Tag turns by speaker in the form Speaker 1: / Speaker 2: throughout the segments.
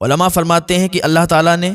Speaker 1: علماء فرماتے ہیں کہ اللہ تعالیٰ نے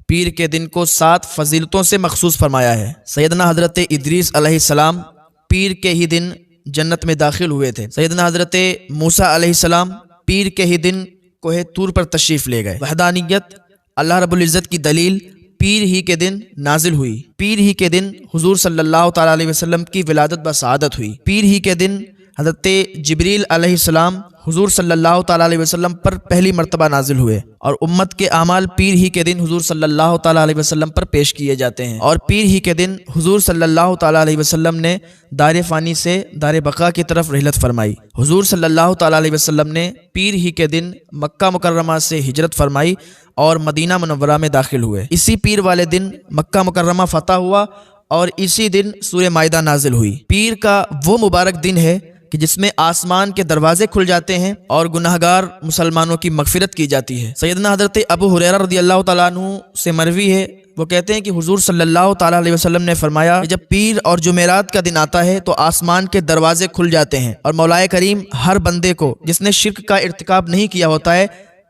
Speaker 1: پیر کے دن کو 7 فضیلتوں سے مخصوص فرمایا ہے۔ سیدنا حضرت ادریس علیہ السلام پیر کے ہی دن جنت میں داخل ہوئے تھے۔ سیدنا حضرت موسیٰ علیہ السلام پیر کے ہی دن کوہ طور پر تشریف لے گئے۔ وحدانیت اللہ رب العزت کی دلیل پیر ہی کے دن نازل ہوئی۔ پیر ہی کے دن حضور صلی اللہ تعالیٰ علیہ وسلم کی ولادت بسعادت ہوئی۔ پیر ہی کے دن حضرت جبریل علیہ السلام حضور صلی اللہ تعالیٰ علیہ وسلم پر پہلی مرتبہ نازل ہوئے، اور امت کے اعمال پیر ہی کے دن حضور صلی اللہ تعالیٰ علیہ وسلم پر پیش کیے جاتے ہیں، اور پیر ہی کے دن حضور صلی اللہ تعالیٰ علیہ وسلم نے دار فانی سے دار بقا کی طرف رحلت فرمائی۔ حضور صلی اللہ تعالیٰ علیہ وسلم نے پیر ہی کے دن مکہ مکرمہ سے ہجرت فرمائی اور مدینہ منورہ میں داخل ہوئے۔ اسی پیر والے دن مکہ مکرمہ فتح ہوا اور اسی دن سورہ مائدہ نازل ہوئی۔ پیر کا وہ مبارک دن ہے کہ جس میں آسمان کے دروازے کھل جاتے ہیں اور گناہگار مسلمانوں کی مغفرت کی جاتی ہے۔ سیدنا حضرت ابو ہریرہ رضی اللہ تعالیٰ عنہ سے مروی ہے، وہ کہتے ہیں کہ حضور صلی اللہ تعالیٰ علیہ وسلم نے فرمایا کہ جب پیر اور جمعرات کا دن آتا ہے تو آسمان کے دروازے کھل جاتے ہیں اور مولا کریم ہر بندے کو جس نے شرک کا ارتکاب نہیں کیا ہوتا ہے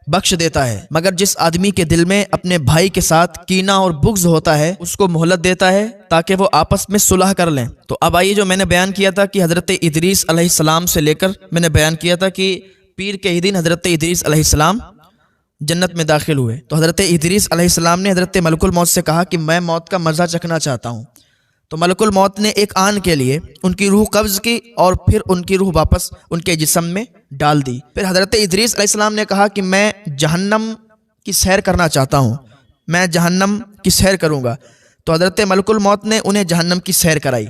Speaker 1: بخش دیتا ہے، مگر جس آدمی کے دل میں اپنے بھائی کے ساتھ کینہ اور بغض ہوتا ہے اس کو مہلت دیتا ہے تاکہ وہ آپس میں صلح کر لیں۔ تو اب آئیے، جو میں نے بیان کیا تھا کہ حضرت ادریس علیہ السلام سے لے کر میں نے بیان کیا تھا کہ پیر کے ہی دن حضرت ادریس علیہ السلام جنت میں داخل ہوئے، تو حضرت ادریس علیہ السلام نے حضرت ملک الموت سے کہا کہ میں موت کا مزہ چکھنا چاہتا ہوں۔ تو ملک الموت نے ایک آن کے لیے ان کی روح قبض کی اور پھر ان کی روح واپس ان کے جسم میں ڈال دی۔ پھر حضرت ادریس علیہ السلام نے کہا کہ میں جہنم کی سیر کرنا چاہتا ہوں، میں جہنم کی سیر کروں گا۔ تو حضرت ملک الموت نے انہیں جہنم کی سیر کرائی۔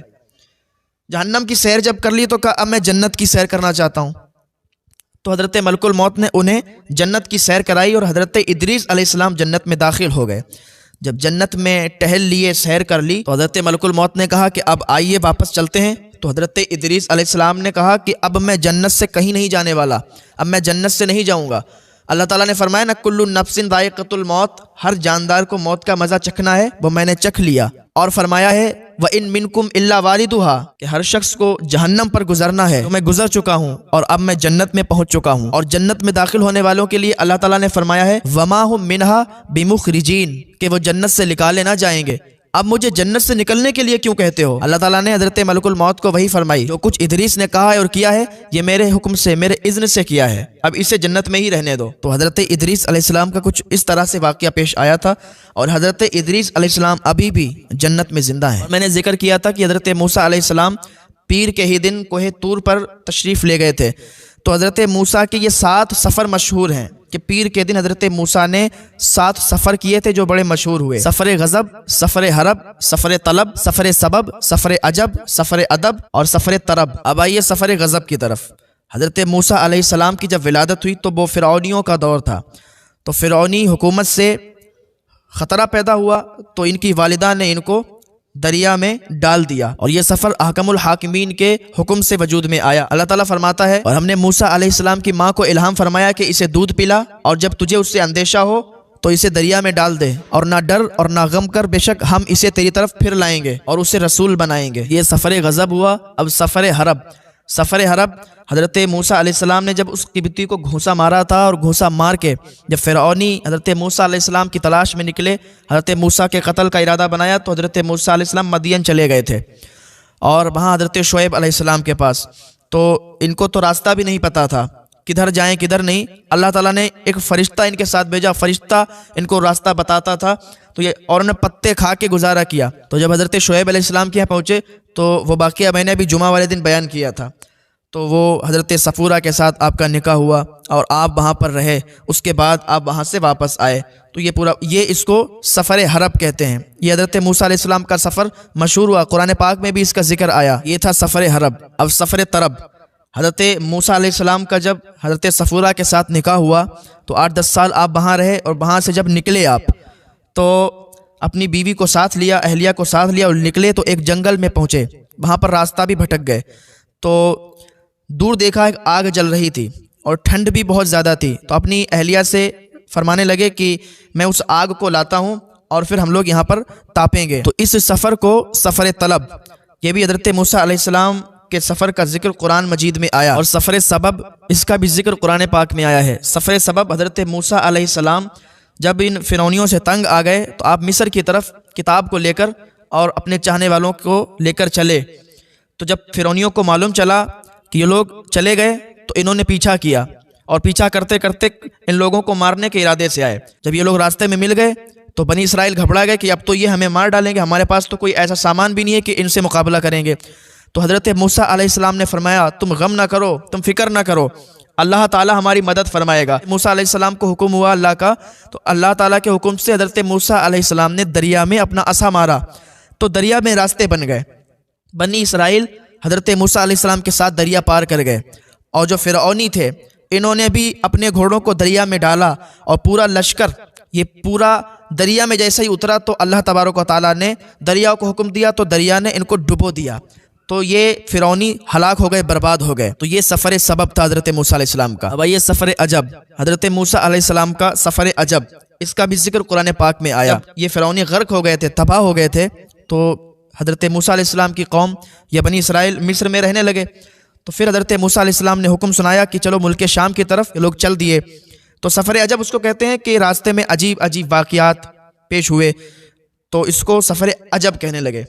Speaker 1: جہنم کی سیر جب کر لی تو کہا اب میں جنت کی سیر کرنا چاہتا ہوں۔ تو حضرت ملک الموت نے انہیں جنت کی سیر کرائی اور حضرت ادریس علیہ السلام جنت میں داخل ہو گئے۔ جب جنت میں ٹہل لیے، سیر کر لی، تو حضرت ملک الموت نے کہا کہ اب آئیے واپس چلتے ہیں۔ تو حضرت ادریس علیہ السلام نے کہا کہ اب میں جنت سے کہیں نہیں جانے والا، اب میں جنت سے نہیں جاؤں گا۔ اللہ تعالیٰ نے فرمایا نہ کل نفس ذائقۃ الموت، ہر جاندار کو موت کا مزہ چکھنا ہے، وہ میں نے چکھ لیا۔ اور فرمایا ہے وَإِن مِّنكُمْ إِلَّا وَارِدُهَا، کہ ہر شخص کو جہنم پر گزرنا ہے، تو میں گزر چکا ہوں اور اب میں جنت میں پہنچ چکا ہوں۔ اور جنت میں داخل ہونے والوں کے لیے اللہ تعالیٰ نے فرمایا ہے وَمَا هُم مِّنْهَا بِمُخْرِجِينَ، کہ وہ جنت سے نکالے نہ جائیں گے۔ اب مجھے جنت سے نکلنے کے لیے کیوں کہتے ہو؟ اللہ تعالیٰ نے حضرت ملک الموت کو وہی فرمائی جو کچھ ادریس نے کہا ہے اور کیا ہے یہ میرے حکم سے، میرے اذن سے کیا ہے، اب اسے جنت میں ہی رہنے دو۔ تو حضرت ادریس علیہ السلام کا کچھ اس طرح سے واقعہ پیش آیا تھا، اور حضرت ادریس علیہ السلام ابھی بھی جنت میں زندہ ہیں۔ میں نے ذکر کیا تھا کہ حضرت موسیٰ علیہ السلام پیر کے ہی دن کوہ طور پر تشریف لے گئے تھے۔ تو حضرت موسیٰ کے یہ 7 سفر مشہور ہیں کہ پیر کے دن حضرت موسیٰ نے 7 سفر کیے تھے جو بڑے مشہور ہوئے: سفر غضب، سفر حرب، سفر طلب، سفر سبب، سفر عجب، سفر ادب اور سفر طرب۔ اب آئیے سفر غضب کی طرف۔ حضرت موسیٰ علیہ السلام کی جب ولادت ہوئی تو وہ فرعونیوں کا دور تھا، تو فرعونی حکومت سے خطرہ پیدا ہوا، تو ان کی والدہ نے ان کو دریا میں ڈال دیا، اور یہ سفر احکم الحاکمین کے حکم سے وجود میں آیا۔ اللہ تعالیٰ فرماتا ہے اور ہم نے موسیٰ علیہ السلام کی ماں کو الہام فرمایا کہ اسے دودھ پلا، اور جب تجھے اس سے اندیشہ ہو تو اسے دریا میں ڈال دے، اور نہ ڈر اور نہ غم کر، بے شک ہم اسے تیری طرف پھر لائیں گے اور اسے رسول بنائیں گے۔ یہ سفر غضب ہوا۔ اب سفر حرب۔ سفر حرب حضرت موسیٰ علیہ السلام نے جب اس قبطی کو گھونسا مارا تھا، اور گھونسا مار کے جب فرعونی حضرت موسیٰ علیہ السلام کی تلاش میں نکلے، حضرت موسیٰ کے قتل کا ارادہ بنایا، تو حضرت موسیٰ علیہ السلام مدین چلے گئے تھے اور وہاں حضرت شعیب علیہ السلام کے پاس، تو ان کو تو راستہ بھی نہیں پتا تھا، کدھر جائیں کدھر نہیں۔ اللہ تعالیٰ نے ایک فرشتہ ان کے ساتھ بھیجا، فرشتہ ان کو راستہ بتاتا تھا، تو یہ اور انہیں پتے کھا کے گزارا کیا۔ تو جب حضرت شعیب علیہ السلام کے یہاں پہنچے تو وہ واقعہ میں نے ابھی جمعہ والے دن بیان کیا تھا، تو وہ حضرت صفورہ کے ساتھ آپ کا نکاح ہوا اور آپ وہاں پر رہے، اس کے بعد آپ وہاں سے واپس آئے، تو یہ اس کو سفر حرب کہتے ہیں۔ یہ حضرت موسیٰ علیہ السلام کا سفر مشہور ہوا، قرآن پاک میں بھی اس کا ذکر آیا، یہ تھا سفر حرب۔ اب سفر طرب، حضرت موسیٰ علیہ السلام کا جب حضرت صفورہ کے ساتھ نکاح ہوا تو 8-10 سال آپ وہاں رہے، اور وہاں سے جب نکلے آپ تو اپنی بیوی کو ساتھ لیا، اہلیہ کو ساتھ لیا، اور نکلے تو ایک جنگل میں پہنچے، وہاں پر راستہ بھی بھٹک گئے، تو دور دیکھا ایک آگ جل رہی تھی اور ٹھنڈ بھی بہت زیادہ تھی، تو اپنی اہلیہ سے فرمانے لگے کہ میں اس آگ کو لاتا ہوں اور پھر ہم لوگ یہاں پر تاپیں گے۔ تو اس سفر کو سفر طلب، یہ بھی حضرت موسیٰ علیہ السلام کے سفر کا ذکر قرآن مجید میں آیا، اور سفر سبب اس کا بھی ذکر قرآن پاک میں آیا ہے۔ سفر سبب حضرت موسیٰ علیہ السلام جب ان فرعونیوں سے تنگ آ گئے تو آپ مصر کی طرف کتاب کو لے کر اور اپنے چاہنے والوں کو لے کر چلے، تو جب فرعونیوں کو معلوم چلا کہ یہ لوگ چلے گئے تو انہوں نے پیچھا کیا، اور پیچھا کرتے کرتے ان لوگوں کو مارنے کے ارادے سے آئے۔ جب یہ لوگ راستے میں مل گئے تو بنی اسرائیل گھبرا گئے کہ اب تو یہ ہمیں مار ڈالیں گے، ہمارے پاس تو کوئی ایسا سامان بھی نہیں ہے کہ ان سے مقابلہ کریں گے۔ تو حضرت موسیٰ علیہ السلام نے فرمایا تم غم نہ کرو، تم فکر نہ کرو، اللہ تعالیٰ ہماری مدد فرمائے گا۔ موسیٰ علیہ السلام کو حکم ہوا اللہ کا، تو اللہ تعالیٰ کے حکم سے حضرت موسیٰ علیہ السلام نے دریا میں اپنا عصا مارا تو دریا میں راستے بن گئے۔ بنی اسرائیل حضرت موسیٰ علیہ السلام کے ساتھ دریا پار کر گئے، اور جو فرعونی تھے انہوں نے بھی اپنے گھوڑوں کو دریا میں ڈالا، اور پورا لشکر یہ پورا دریا میں جیسے ہی اترا تو اللہ تبارک و تعالیٰ نے دریا کو حکم دیا تو دریا نے ان کو ڈبو دیا، تو یہ فرعونی ہلاک ہو گئے، برباد ہو گئے۔ تو یہ سفر سبب تھا حضرت موسیٰ علیہ السلام کا۔ اب یہ سفر عجب، حضرت موسیٰ علیہ السلام کا سفر عجب، اس کا بھی ذکر قرآن پاک میں آیا۔ یہ فرعونی غرق ہو گئے تھے، تباہ ہو گئے تھے، تو حضرت موسیٰ علیہ السلام کی قوم یا بنی اسرائیل مصر میں رہنے لگے، تو پھر حضرت موسیٰ علیہ السلام نے حکم سنایا کہ چلو ملک شام کی طرف، یہ لوگ چل دیے۔ تو سفر عجب اس کو کہتے ہیں کہ راستے میں عجیب عجیب واقعات پیش ہوئے، تو اس کو سفر عجب کہنے لگے۔